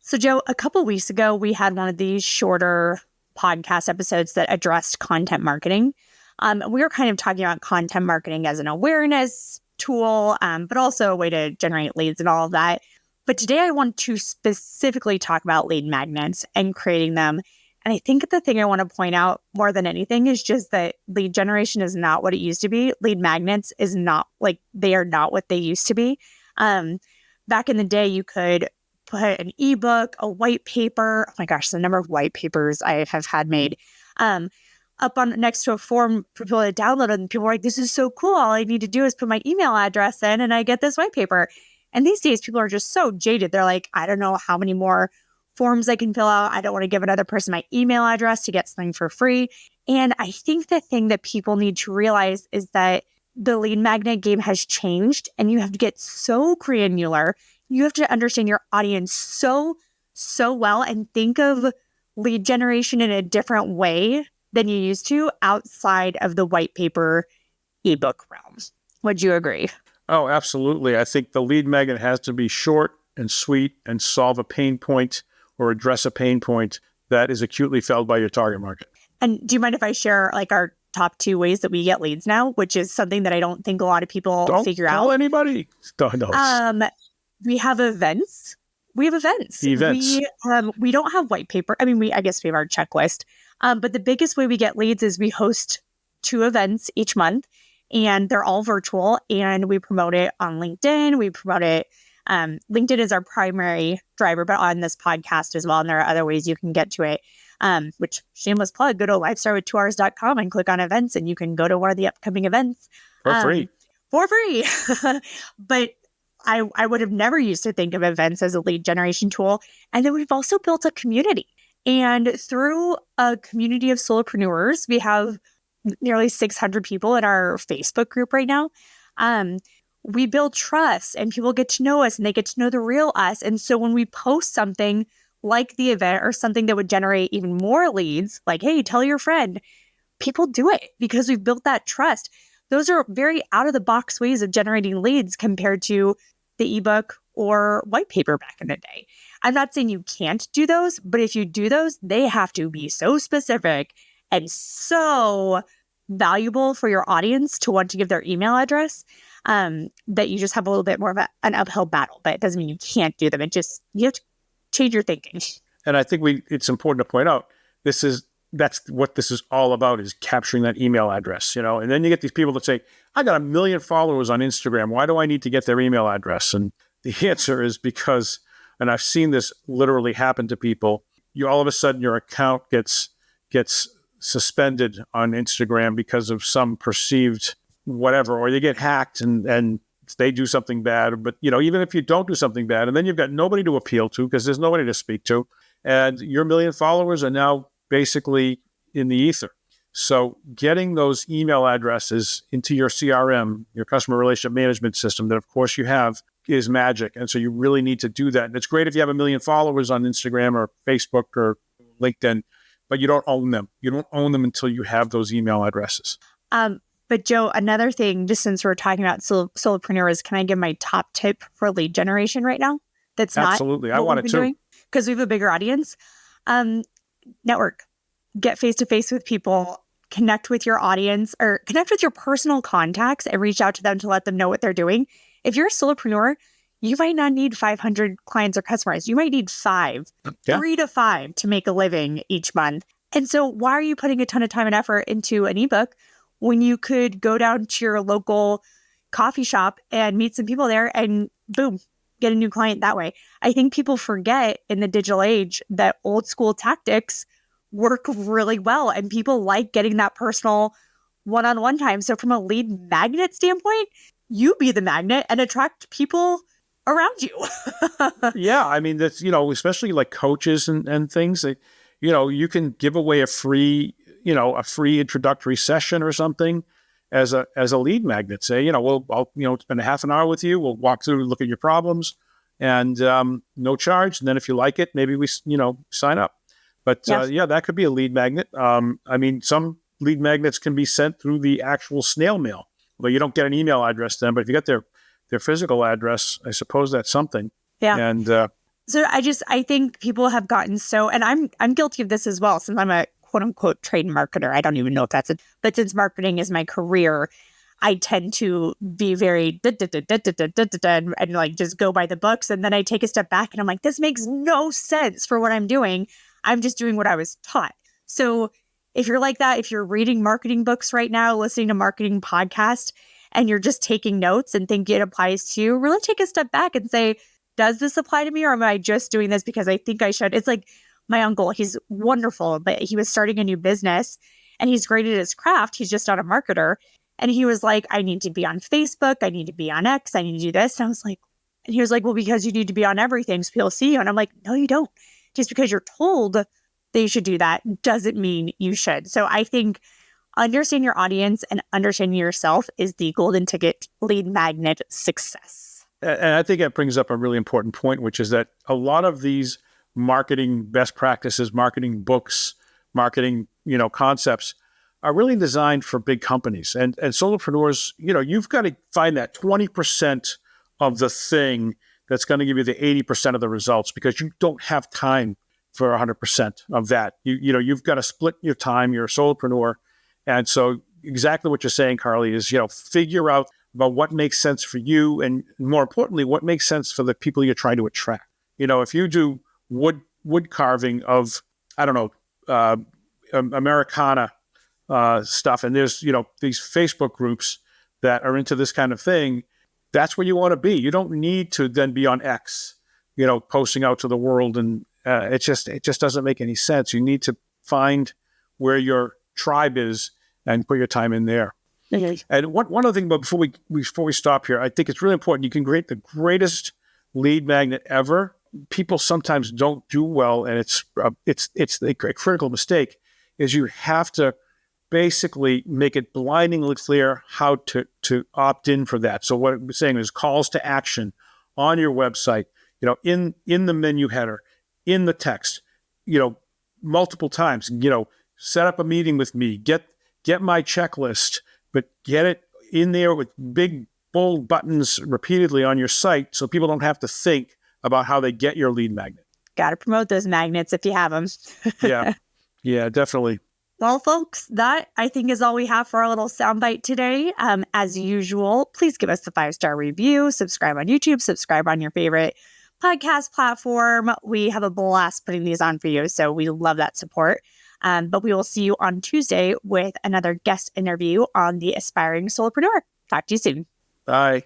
So, Joe, a couple weeks ago, we had one of these shorter podcast episodes that addressed content marketing. We were kind of talking about content marketing as an awareness tool, but also a way to generate leads and all of that. But today I want to specifically talk about lead magnets and creating them. And I think the thing I want to point out more than anything is just that lead generation is not what it used to be. Lead magnets is not they are not what they used to be. Back in the day, you could put an ebook, a white paper. Oh my gosh, the number of white papers I have had made up on next to a form for people to download. And people are like, this is so cool. All I need to do is put my email address in and I get this white paper. And these days, people are just so jaded. They're like, I don't know how many more forms I can fill out. I don't want to give another person my email address to get something for free. And I think the thing that people need to realize is that the lead magnet game has changed and you have to get so granular. You have to understand your audience so well and think of lead generation in a different way than you used to outside of the white paper ebook realms. Would you agree? Oh, absolutely. I think the lead magnet has to be short and sweet and solve a pain point or address a pain point that is acutely felt by your target market. And do you mind if I share our top 2 ways that we get leads now, which is something that I don't think a lot of people figure out? Don't tell anybody. We have events. Events. We don't have white paper. I mean, I guess we have our checklist. But the biggest way we get leads is we host 2 events each month, and they're all virtual, and we promote it on LinkedIn. We promote it. LinkedIn is our primary driver, but on this podcast as well. And there are other ways you can get to it, which shameless plug, go to LifeStarr2hours.com and click on events, and you can go to one of the upcoming events. For free. But I would have never used to think of events as a lead generation tool. And then we've also built a community. And through a community of solopreneurs, we have nearly 600 people in our Facebook group right now. We build trust and people get to know us and they get to know the real us. And so when we post something like the event or something that would generate even more leads, like, hey, tell your friend, people do it because we've built that trust. Those are very out of the box ways of generating leads compared to the ebook or white paper back in the day. I'm not saying you can't do those, but if you do those, they have to be so specific and so valuable for your audience to want to give their email address that you just have a little bit more of an uphill battle. But it doesn't mean you can't do them. You have to change your thinking. And I think it's important to point out, that's what this is all about, is capturing that email address, and then you get these people that say, I got 1 million followers on Instagram. Why do I need to get their email address? And the answer is because, and I've seen this literally happen to people, all of a sudden your account gets suspended on Instagram because of some perceived whatever, or you get hacked and they do something bad. But, even if you don't do something bad, and then you've got nobody to appeal to because there's nobody to speak to, and your 1 million followers are now basically in the ether. So getting those email addresses into your CRM, your customer relationship management system that of course you have, is magic. And so you really need to do that. And it's great if you have 1 million followers on Instagram or Facebook or LinkedIn, but you don't own them. You don't own them until you have those email addresses. But Joe, another thing, just since we're talking about solopreneurs, can I give my top tip for lead generation right now? That's not absolutely. I want it too. Because we have a bigger audience. Network, get face-to-face with people, connect with your audience or connect with your personal contacts and reach out to them to let them know what they're doing. If you're a solopreneur, you might not need 500 clients or customers. You might need 3 to 5 to make a living each month. And so why are you putting a ton of time and effort into an ebook when you could go down to your local coffee shop and meet some people there and boom, get a new client that way? I think people forget in the digital age that old school tactics work really well and people like getting that personal one-on-one time. So from a lead magnet standpoint, you be the magnet and attract people around you. Yeah. I mean, that's, especially like coaches and things that, you can give away a free introductory session or something as a lead magnet. Say, I'll spend a half an hour with you. We'll walk through, look at your problems and no charge. And then if you like it, maybe we, sign up. But that could be a lead magnet. Some lead magnets can be sent through the actual snail mail, although you don't get an email address then, but if you get their physical address, I suppose that's something. Yeah. And So I think people have gotten so, and I'm guilty of this as well, since I'm a quote unquote trade marketer. I don't even know if that's it, but since marketing is my career, I tend to be very and like just go by the books. And then I take a step back and I'm like, this makes no sense for what I'm doing. I'm just doing what I was taught. So if you're like that, if you're reading marketing books right now, listening to marketing podcasts, and you're just taking notes and think it applies to you, really take a step back and say, does this apply to me, or am I just doing this because I think I should? It's like my uncle, he's wonderful, but he was starting a new business and he's great at his craft. He's just not a marketer. And he was like, I need to be on Facebook. I need to be on X. I need to do this. And I was like, and he was like, well, because you need to be on everything so people see you. And I'm like, no, you don't. Just because you're told that you should do that doesn't mean you should. So I think understanding your audience and understanding yourself is the golden ticket lead magnet success. And I think that brings up a really important point, which is that a lot of these marketing best practices, marketing books, marketing, concepts are really designed for big companies. And solopreneurs, you've got to find that 20% of the thing that's going to give you the 80% of the results, because you don't have time for 100% of that. You've got to split your time. You're a solopreneur. And so exactly what you're saying, Carly, is, figure out about what makes sense for you, and more importantly, what makes sense for the people you're trying to attract. If you do wood carving of, I don't know, Americana stuff, and there's, these Facebook groups that are into this kind of thing, that's where you want to be. You don't need to then be on X, posting out to the world. And it just doesn't make any sense. You need to find where your tribe is and put your time in there. Okay. And one other thing, but before we stop here, I think it's really important. You can create the greatest lead magnet ever. People sometimes don't do well, and it's a critical mistake. Is you have to basically make it blindingly clear how to opt in for that. So what I'm saying is calls to action on your website. In the menu header, in the text. Multiple times. Set up a meeting with me. Get my checklist. But get it in there with big, bold buttons repeatedly on your site so people don't have to think about how they get your lead magnet. Got to promote those magnets if you have them. Yeah, definitely. Well, folks, that I think is all we have for our little soundbite today. As usual, please give us the 5-star review, subscribe on YouTube, subscribe on your favorite podcast platform. We have a blast putting these on for you, so we love that support. But we will see you on Tuesday with another guest interview on the Aspiring Solopreneur. Talk to you soon. Bye.